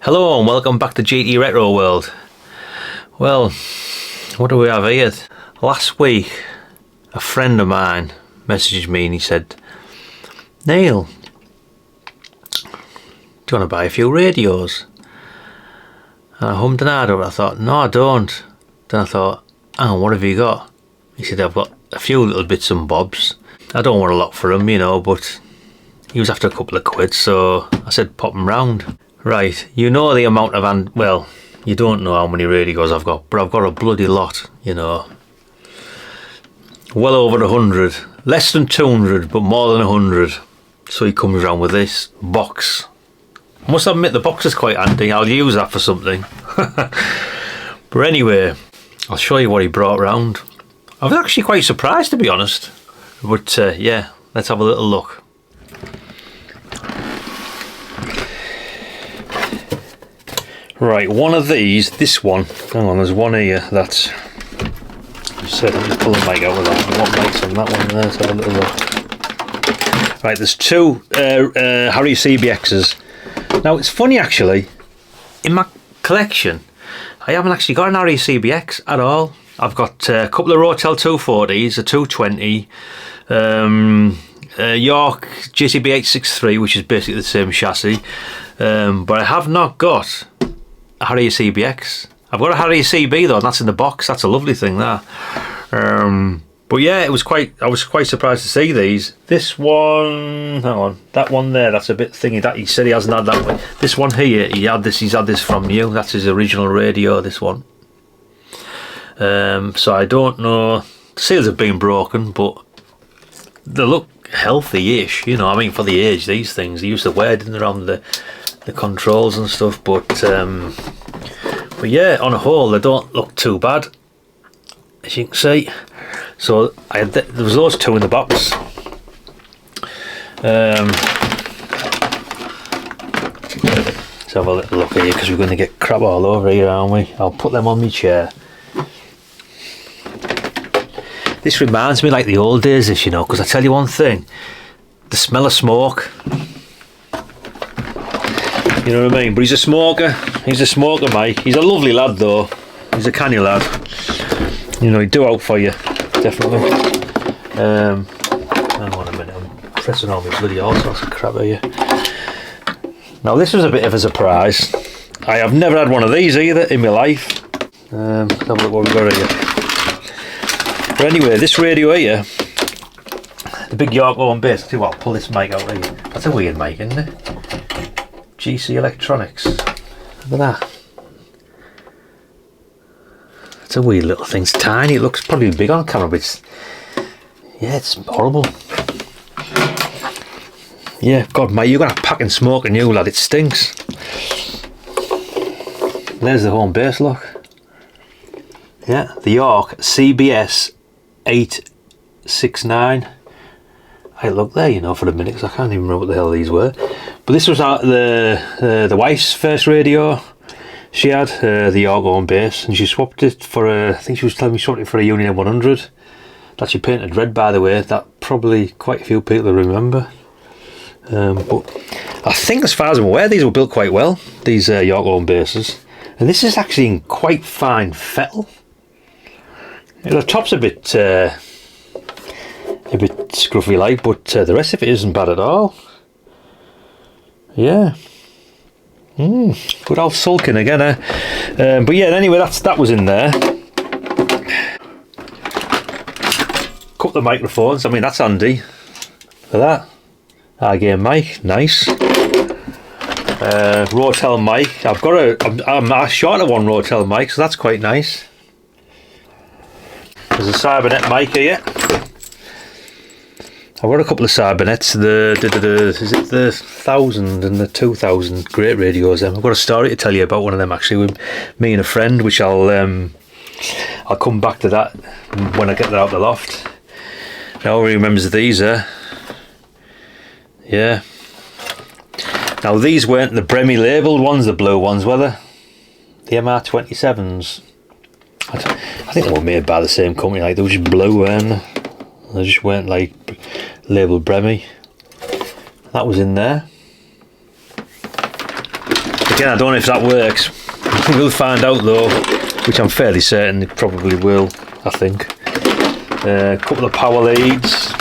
Hello and welcome back to GT Retro World. Well, what do we have here? Last week a friend of mine messaged me and he said, Neil, do you want to buy a few radios? And I hummed and hawed over it. I thought, no I don't. Then I thought, oh, what have you got? He said, I've got a few little bits and bobs. I don't want a lot for him, you know, but he was after a couple of quid, so I said pop him round. Right, you know the amount of, well, you don't know how many radios I've got, but I've got a bloody lot, you know. Well over 100, less than 200, but more than 100. So he comes around with this box. I must admit the box is quite handy, I'll use that for something. But anyway, I'll show you what he brought round. I was actually quite surprised, to be honest. But yeah, let's have a little look. Right, one of these, this one, hang on, there's one here that's, just pull the mic out of that, what mic's on that one there, let's have a little look. Right, there's two Harrier CBXs. Now it's funny actually, in my collection, I haven't actually got an Harrier CBX at all. I've got a couple of Rotel 240s, a 220, York JCB 863, which is basically the same chassis, but I have not got a Harrier CBX. I've got a Harrier CB though, and that's in the box. That's a lovely thing there. But yeah, I was quite surprised to see these. This one, hang on, that one there, that's a bit thingy. That he said he hasn't had that one. This one here, he's had this from you. That's his original radio, this one. So I don't know. The seals have been broken, but they look healthy-ish. You know, I mean, for the age, these things they used to wear, didn't they, around the controls and stuff. But yeah, on a whole, they don't look too bad, as you can see. So I had there was those two in the box. Let's have a little look here, because we're going to get crap all over here, aren't we? I'll put them on my chair. This reminds me like the old days, this, you know, because I tell you one thing, the smell of smoke. You know what I mean? But he's a smoker, Mike. He's a lovely lad though. He's a canny lad. You know, he'd do out for you, definitely. Hang on a minute, I'm pressing all my bloody all sorts of crap here. Now this was a bit of a surprise. I have never had one of these either in my life. Let's have a look what we've got here. But anyway, this radio here, the big York on bass. See what, I'll pull this mic out here. That's a weird mic, isn't it? GC Electronics. Look at that. It's a weird little thing. It's tiny. It looks probably big on camera, but it's, yeah, it's horrible. Yeah, God, mate, you're gonna pack and smoke and you, lad. It stinks. There's the home base, look. Yeah, the York CBS 869. I looked there, you know, for a minute, because I can't even remember what the hell these were. But this was the wife's first radio. She had the York on bass, and she swapped it for a, I think she was telling me she swapped it for a Union 100 that she painted red, by the way. That probably quite a few people remember. But I think, as far as I'm aware, these were built quite well, these York on basses. And this is actually in quite fine fettle. The top's a bit scruffy like, but the rest of it isn't bad at all. Yeah. Good old sulking again, eh? But yeah, anyway, that was in there. Couple of microphones, I mean, that's handy. Look at that. Again, mic, nice. Rotel mic. I'm short of one Rotel mic, so that's quite nice. There's a Cybernet mic here. I've got a couple of Cybernets, is it the 1000 and the 2000, great radios. I've got a story to tell you about one of them actually, with me and a friend, which I'll come back to that when I get that out of the loft. Now everybody remembers these, yeah. Now these weren't the Bremy labelled ones, the blue ones, were they? The MR27s. I think they were made by the same company, like they were just blue, weren't they? They just weren't like labelled Bremy. That was in there. The Again, I don't know if that works. We'll find out though, which I'm fairly certain it probably will, I think. A couple of power leads.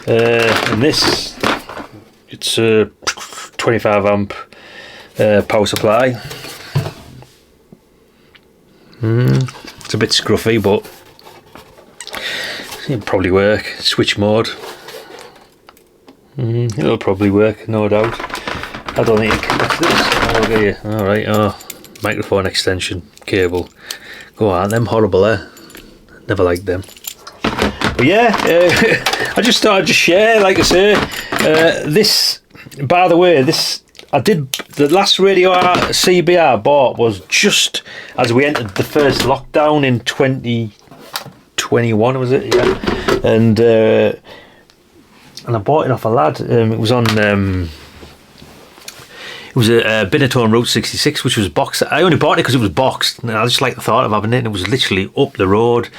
And this, it's a 25 amp power supply. It's a bit scruffy, but it'll probably work. Switch mode. It'll probably work, no doubt. I don't think. What's this? Oh, okay. All right. Oh, microphone extension cable. Go on, them horrible, eh? Never liked them. But yeah, I just thought I'd just share. Like I say, this. By the way, this I did. The last radio CBR I bought was just as we entered the first lockdown in 2021, was it? Yeah, and I bought it off a lad. It was on. It was a Binatone Route 66, which was boxed. I only bought it because it was boxed, and I just liked the thought of having it. And it was literally up the road,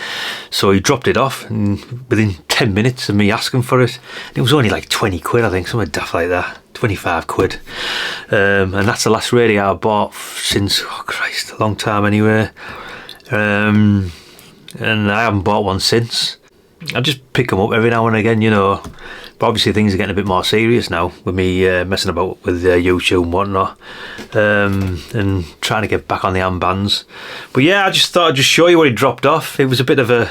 so he dropped it off, and within 10 minutes of me asking for it, it was only like 20 quid, I think, something daft like that, 25 quid. And that's the last radio I bought since, oh Christ, a long time anyway. And I haven't bought one since. I just pick them up every now and again, you know. But obviously things are getting a bit more serious now with me messing about with YouTube and whatnot, and trying to get back on the armbands. But yeah, I just thought I'd just show you what he dropped off. It was a bit of a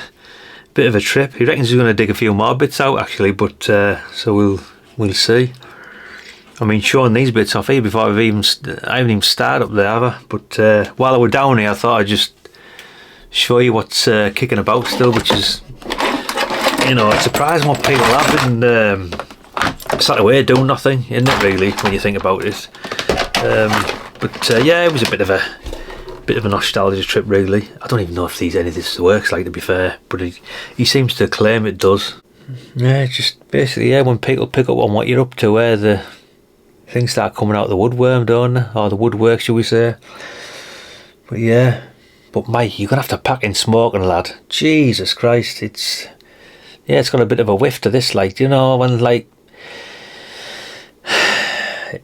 trip. He reckons he's going to dig a few more bits out actually, but so we'll see. I mean, showing these bits off here before I haven't even started up there, have I? But while I were down here, I thought I'd just show you what's kicking about still, which is, you know, it's surprising what people have and sat away doing nothing, isn't it, really, when you think about it. But yeah, it was a bit of a nostalgia trip, really. I don't even know if any of this works, like, to be fair, but he seems to claim it does. Yeah, just basically, yeah, when people pick up on what you're up to, where the things start coming out of the woodworm, don't they? Or the woodwork, shall we say. But yeah, but Mike, you're going to have to pack in smoking, lad. Jesus Christ, it's got a bit of a whiff to this, like, you know, when, like,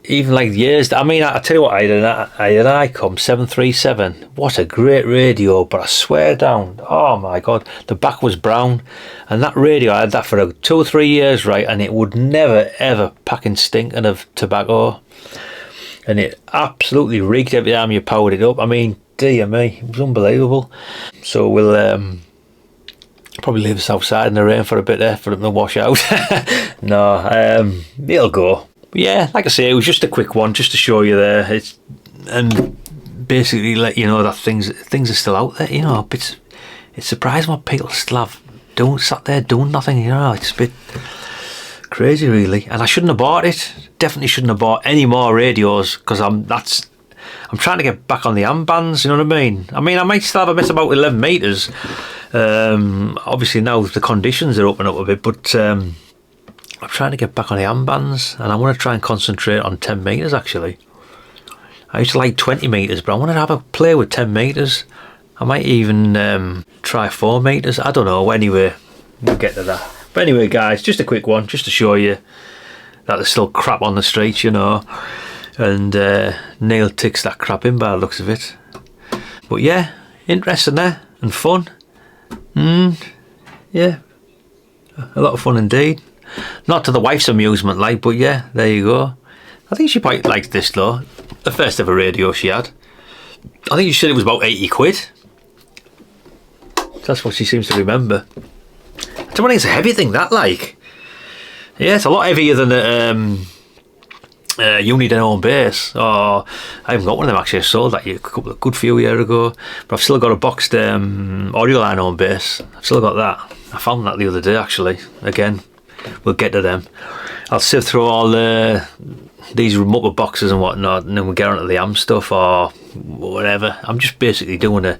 even like years. I mean, I tell you what, I had an ICOM 737. What a great radio! But I swear down, oh my God, the back was brown, and that radio, I had that for 2 or 3 years, right, and it would never ever packing stinking of tobacco, and it absolutely reeked every time you powered it up. I mean, dear me, it was unbelievable. So we'll probably leave us outside in the rain for a bit there for them to wash out. No, it'll go. But yeah, like I say, it was just a quick one, just to show you there. And basically let you know that things are still out there. You know, it's surprising what people still sat there doing nothing. You know, it's a bit crazy, really. And I shouldn't have bought it. Definitely shouldn't have bought any more radios, because I'm trying to get back on the armbands. You know what I mean? I mean, I might still have a bit about 11 meters. Obviously now the conditions are opening up a bit, but I'm trying to get back on the armbands, and I want to try and concentrate on 10 meters actually. I used to like 20 meters, but I want to have a play with 10 meters. I might even try 4 meters. I don't know. Anyway, we'll get to that. But anyway, guys, just a quick one, just to show you that there's still crap on the streets, you know, and Neil ticks that crap in by the looks of it. But yeah, interesting there, and fun. Yeah, a lot of fun indeed. Not to the wife's amusement, like, but yeah, there you go. I think she quite liked this though. The first ever radio she had. I think she said it was about 80 quid. That's what she seems to remember. I don't think it's a heavy thing, that, like. Yeah, it's a lot heavier than a Uniden home base. Oh, I haven't got one of them actually. I sold that a good few years ago, but I've still got a boxed audio line home base. I've still got that. I found that the other day actually. Again, we'll get to them. I'll sift through all these remote boxes and whatnot, and then we'll get onto the AM stuff or whatever. I'm just basically doing a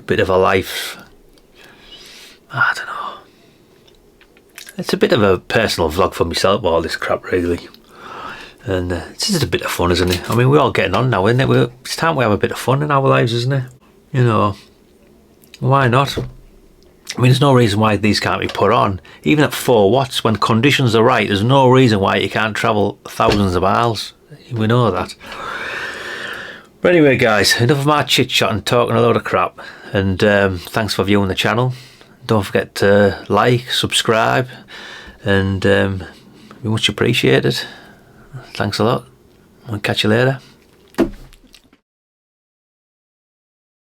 bit of a life. I don't know. It's a bit of a personal vlog for myself, all this crap, really. And it's just a bit of fun, isn't it? I mean, we're all getting on now, isn't it? It's time we have a bit of fun in our lives, isn't it? You know, why not? I mean, there's no reason why these can't be put on. Even at 4 watts, when conditions are right, there's no reason why you can't travel thousands of miles We know that. But anyway, guys, enough of my chit chat and talking a load of crap. And thanks for viewing the channel. Don't forget to like, subscribe, and be much appreciated. Thanks a lot. I'll catch you later.